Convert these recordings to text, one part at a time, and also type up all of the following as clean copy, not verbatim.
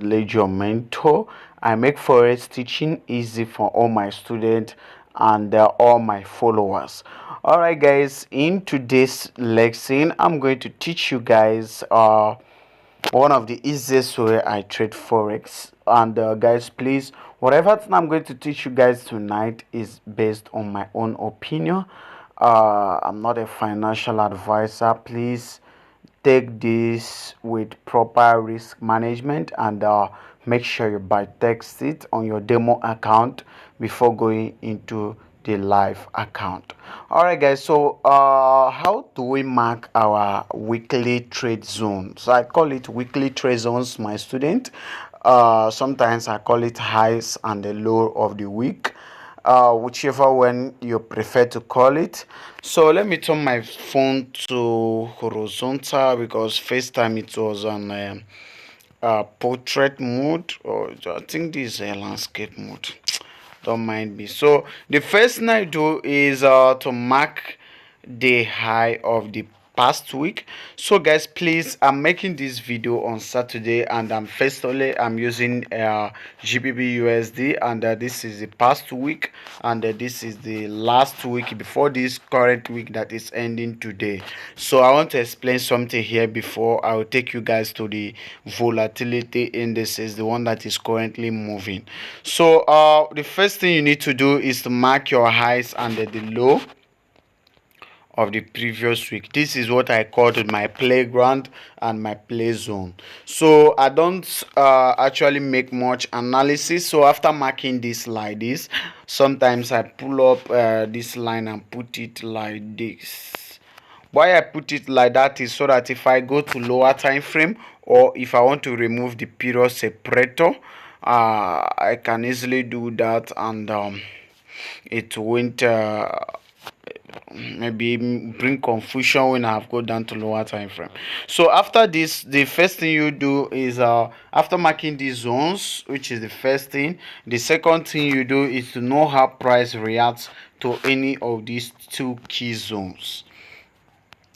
Your mentor. I make forex teaching easy for all my students and all my followers. All right, guys, in today's lesson I'm going to teach you guys one of the easiest way I trade forex. And guys, please, whatever thing I'm going to teach you guys tonight is based on my own opinion. I'm not a financial advisor. Please take this with proper risk management, and make sure you buy text it on your demo account before going into the live account. All right, guys, so how do we mark our weekly trade zones? I call it weekly trade zones, my student. Sometimes I call it highs and the low of the week, whichever one you prefer to call it. So let me turn my phone to horizontal because first time it was on portrait mode, or I think this is a landscape mode. Don't mind me. So the first thing I do is to mark the high of the past week. So guys, please, I'm making this video on Saturday, and firstly I'm using GBP USD, and this is the past week, and this is the last week before this current week that is ending today. So I want to explain something here before I will take you guys to the volatility indices, the one that is currently moving. So the first thing you need to do is to mark your highs and the low of the previous week. This is what I called my playground and my play zone. So I don't actually make much analysis. So after marking this like this, sometimes I pull up this line and put it like this. Why I put it like that is so that if I go to lower time frame, or if I want to remove the period separator, I can easily do that, and it won't maybe bring confusion when I have go down to lower time frame. So after this, the first thing you do is after marking these zones, which is the first thing, the second thing you do is to know how price reacts to any of these two key zones.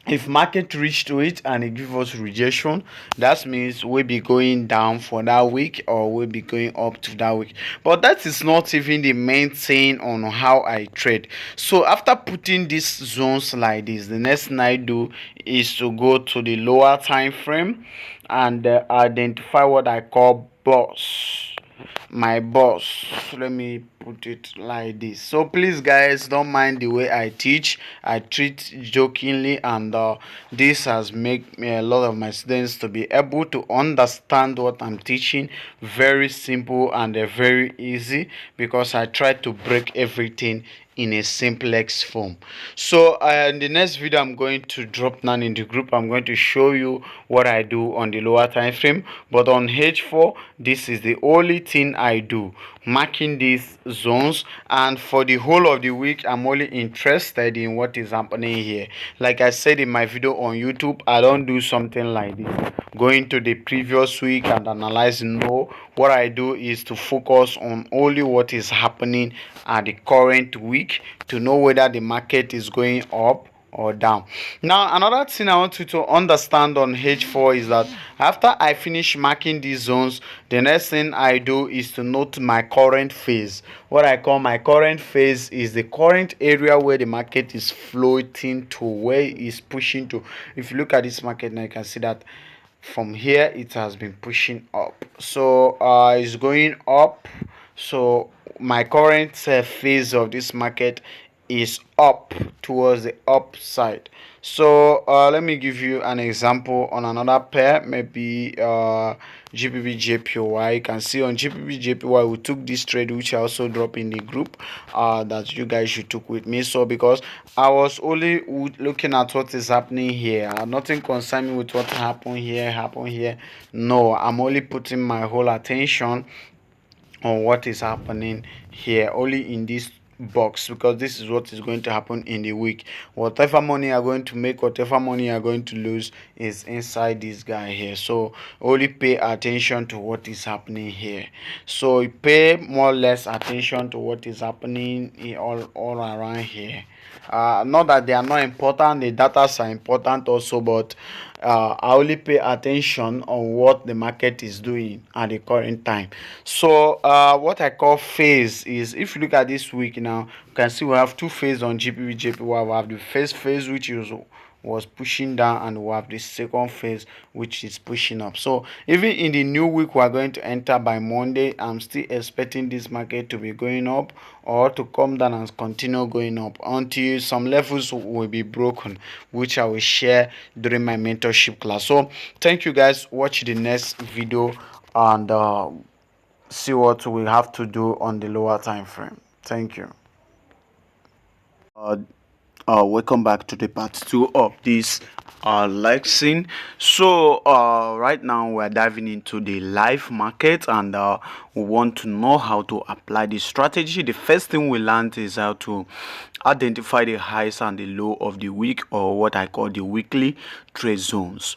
If market reach to it and it give us rejection, that means we'll be going down for that week, or we'll be going up to that week. But that is not even the main thing on how I trade. So after putting these zones like this, the next thing I do is to go to the lower time frame and identify what I call my boss. Let me put it like this. So please guys, don't mind the way I teach. I treat jokingly, and this has made me a lot of my students to be able to understand what I'm teaching. Very simple and very easy, because I try to break everything in a simplex form. So in the next video I'm going to drop none in the group, I'm going to show you what I do on the lower time frame. But on H4, this is the only thing I do, marking these zones. And for the whole of the week, I'm only interested in what is happening here. Like I said in my video on YouTube, I don't do something like this, going to the previous week and analyzing. No, what I do is to focus on only what is happening at the current week, to know whether the market is going up or down. Now another thing I want you to understand on H4 is that after I finish marking these zones, the next thing I do is to note my current phase. What I call my current phase is the current area where the market is floating to, where it is pushing to. If you look at this market now, you can see that from here it has been pushing up, so it's going up. So my current phase of this market is up, towards the upside. So let me give you an example on another pair, maybe GBP JPY. You can see on GBP JPY we took this trade, which I also drop in the group that you guys should took with me. So because I was only looking at what is happening here, nothing concerned me with what happened here. No, I'm only putting my whole attention on what is happening here, only in this box, because this is what is going to happen in the week. Whatever money you are going to make, whatever money you are going to lose, is inside this guy here. So only pay attention to what is happening here. So pay more or less attention to what is happening all around here. Not that they are not important, the data are important also, but I only pay attention on what the market is doing at the current time. So what I call phase is, if you look at this week now, you can see we have two phases on GPP. We have the first phase, which is was pushing down, and we have the second phase which is pushing up. So even in the new week we are going to enter by Monday, I'm still expecting this market to be going up or to come down and continue going up until some levels will be broken, which I will share during my mentorship class. So thank you guys, watch the next video and see what we have to do on the lower time frame. Thank you. uh, Welcome back to the part 2 of this lesson. So right now we're diving into the live market, and we want to know how to apply the strategy. The first thing we learned is how to identify the highs and the low of the week, or what I call the weekly trade zones.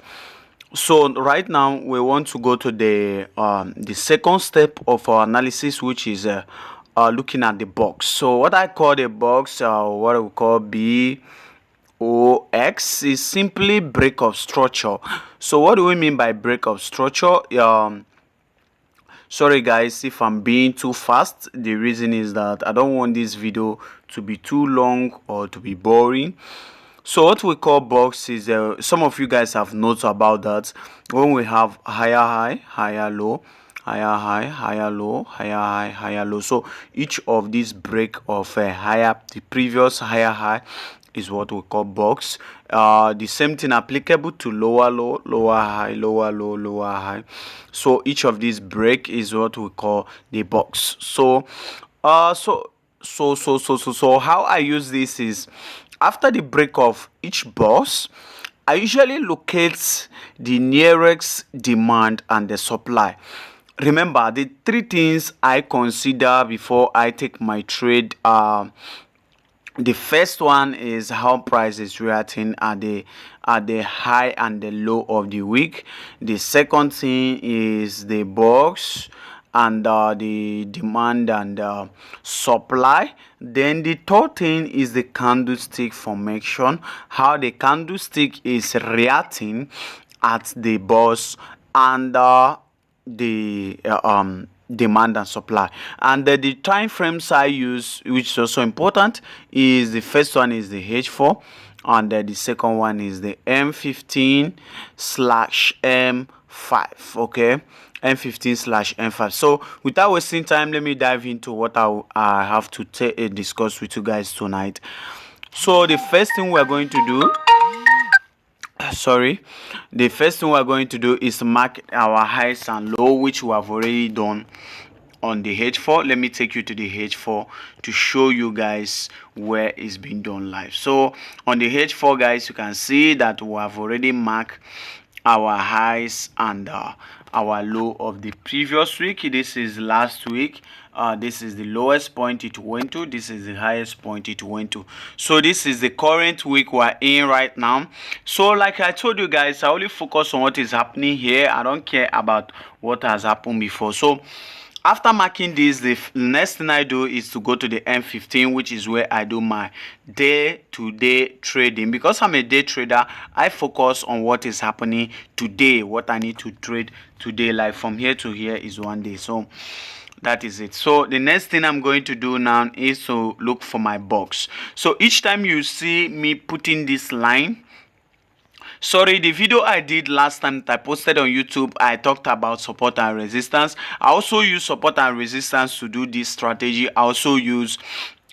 So right now we want to go to the second step of our analysis, which is looking at the box. So what I call the box, what we call BOX, is simply break of structure. So what do we mean by break of structure? Sorry guys if I'm being too fast. The reason is that I don't want this video to be too long or to be boring. So what we call box is, some of you guys have notes about that. When we have higher high, higher low, higher high, higher low, higher high, higher low. So each of these break of the previous higher high is what we call box. The same thing applicable to lower low, lower high, lower low, lower high. So each of these break is what we call the box. So so how I use this is, after the break of each box, I usually locate the nearest demand and the supply. Remember, the three things I consider before I take my trade. The first one is how price is reacting at the high and the low of the week. The second thing is the box and the demand and supply. Then the third thing is the candlestick formation, how the candlestick is reacting at the box and the demand and supply. And the time frames I use, which is also important, is the first one is the H4, and the second one is the M15/M5. okay, M15/M5. So without wasting time, let me dive into what I have to discuss with you guys tonight. So the first thing we're going to do, the first thing we're going to do is mark our highs and low, which we have already done on the H4. Let me take you to the H4 to show you guys where it's been done live. So on the H4, guys, you can see that we have already marked our highs and our low of the previous week. This is last week. This is the lowest point it went to. This is the highest point it went to. So this is the current week we're in right now. So like I told you guys, I only focus on what is happening here. I don't care about what has happened before. So after marking this, the next thing I do is to go to the M15, which is where I do my day-to-day trading. Because I'm a day trader, I focus on what is happening today, what I need to trade today. Like from here to here is 1 day. So that is it. So the next thing I'm going to do now is to look for my box. So each time you see me putting this line, sorry, the video I did last time that I posted on YouTube, I talked about support and resistance. I also use support and resistance to do this strategy. I also use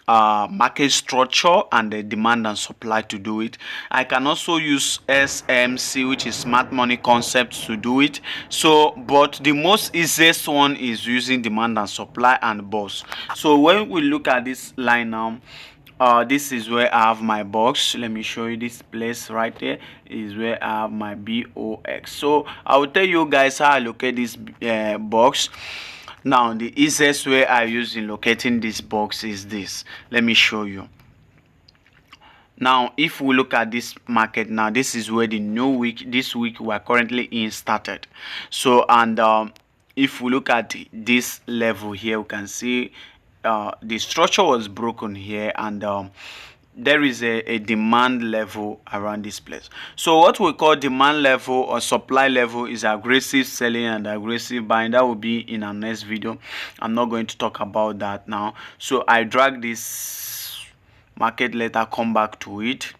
market structure and the demand and supply to do it. I can also use SMC, which is smart money concepts, to do it. So but the most easiest one is using demand and supply and box. So when we look at this line now, this is where I have my box. Let me show you this place right there is where I have my BOX. So I will tell you guys how I locate this box. Now the easiest way I use in locating this box is this. Let me show you. Now if we look at this market now, this is where the new week, this week we are currently in, started. So and if we look at this level here, we can see the structure was broken here, and there is a demand level around this place. So what we call demand level or supply level is aggressive selling and aggressive buying. That will be in our next video. I'm not going to talk about that now. So I drag this market, later come back to it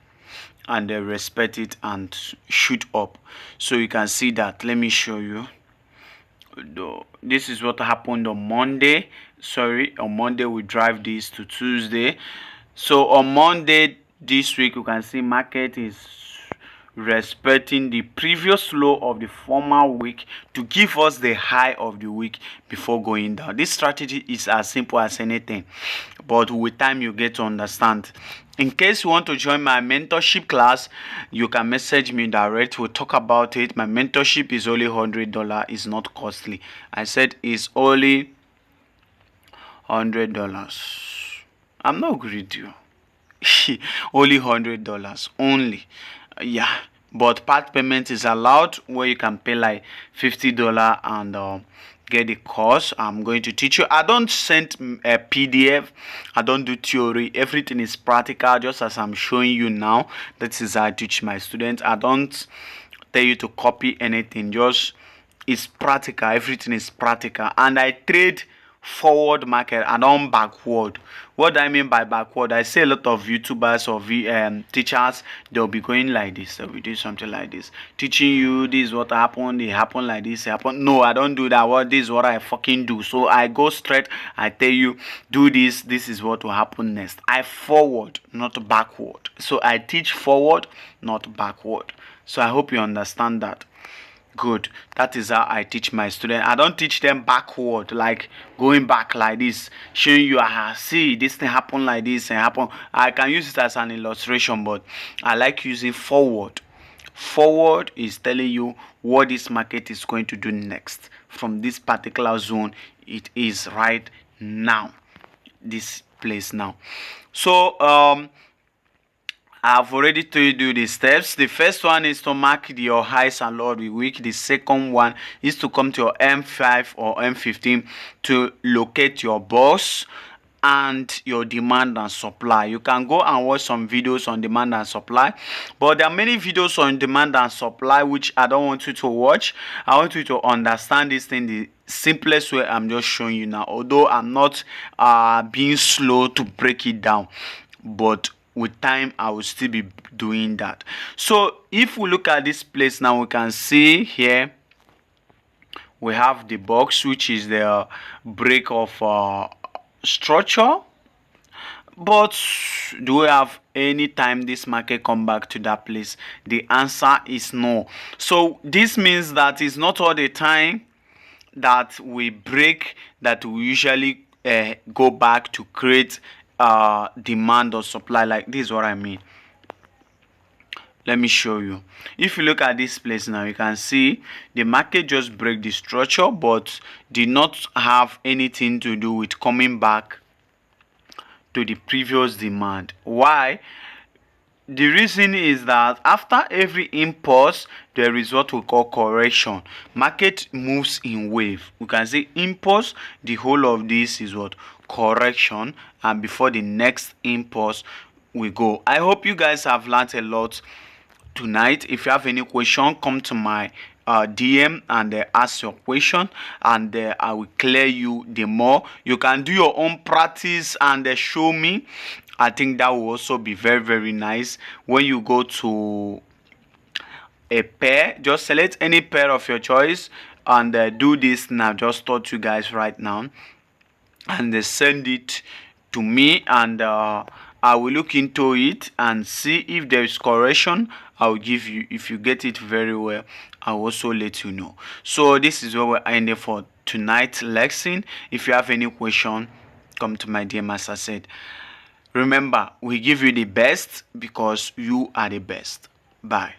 and respect it and shoot up. So you can see that. Let me show you. This is what happened on Monday. Sorry, on Monday we drive this to Tuesday. So on Monday this week, you can see market is respecting the previous low of the former week to give us the high of the week before going down. This strategy is as simple as anything, but with time you get to understand. In case you want to join my mentorship class, you can message me direct. We'll talk about it. My mentorship is only $100. It's not costly. I said it's only $100. I'm not greedy. Only $100 only. Yeah, but part payment is allowed, where you can pay like $50 and get the course I'm going to teach you. I don't send a PDF. I don't do theory. Everything is practical, just as I'm showing you now. That is how I teach my students. I don't tell you to copy anything. Just it's practical. Everything is practical, and I trade forward market. I don't backward. What do I mean by backward? I see a lot of YouTubers or teachers, they'll be going like this. They'll be doing something like this, teaching you this is what happened, it happened like this, it happened. No, I don't do that. What this is what I fucking do. So I go straight. I tell you, do this. This is what will happen next. I forward, not backward. So I teach forward, not backward. So I hope you understand that. Good. That is how I teach my students. I don't teach them backward, like going back like this, showing you, see this thing happen like this and happen. I can use it as an illustration, but I like using forward. Forward is telling you what this market is going to do next from this particular zone. It is right now, this place now. So I've already told you the steps. The first one is to mark your highs and lows of the week. The second one is to come to your M5 or M15 to locate your boss and your demand and supply. You can go and watch some videos on demand and supply, but there are many videos on demand and supply which I don't want you to watch. I want you to understand this thing the simplest way I'm just showing you now, although I'm not being slow to break it down, but with time I will still be doing that. So if we look at this place now, we can see here we have the box, which is the break of structure. But do we have any time this market come back to that place? The answer is no. So this means that it's not all the time that we break that we usually go back to create demand or supply. Like this is what I mean. Let me show you. If you look at this place now, you can see the market just break the structure but did not have anything to do with coming back to the previous demand. Why? The reason is that after every impulse there is what we call correction. Market moves in wave. We can say impulse, the whole of this is what? Correction, and before the next impulse we go. I hope you guys have learned a lot tonight. If you have any question, come to my DM and ask your question, and I will clear you the more. You can do your own practice and show me. I think that will also be very, very nice. When you go to a pair, just select any pair of your choice and do this now. Just taught you guys right now, and send it to me, and I will look into it and see if there is correction. I will give you. If you get it very well, I will also let you know. So this is where we're ending for tonight's lesson. If you have any question, come to my DM. As I said, remember, we give you the best because you are the best. Bye.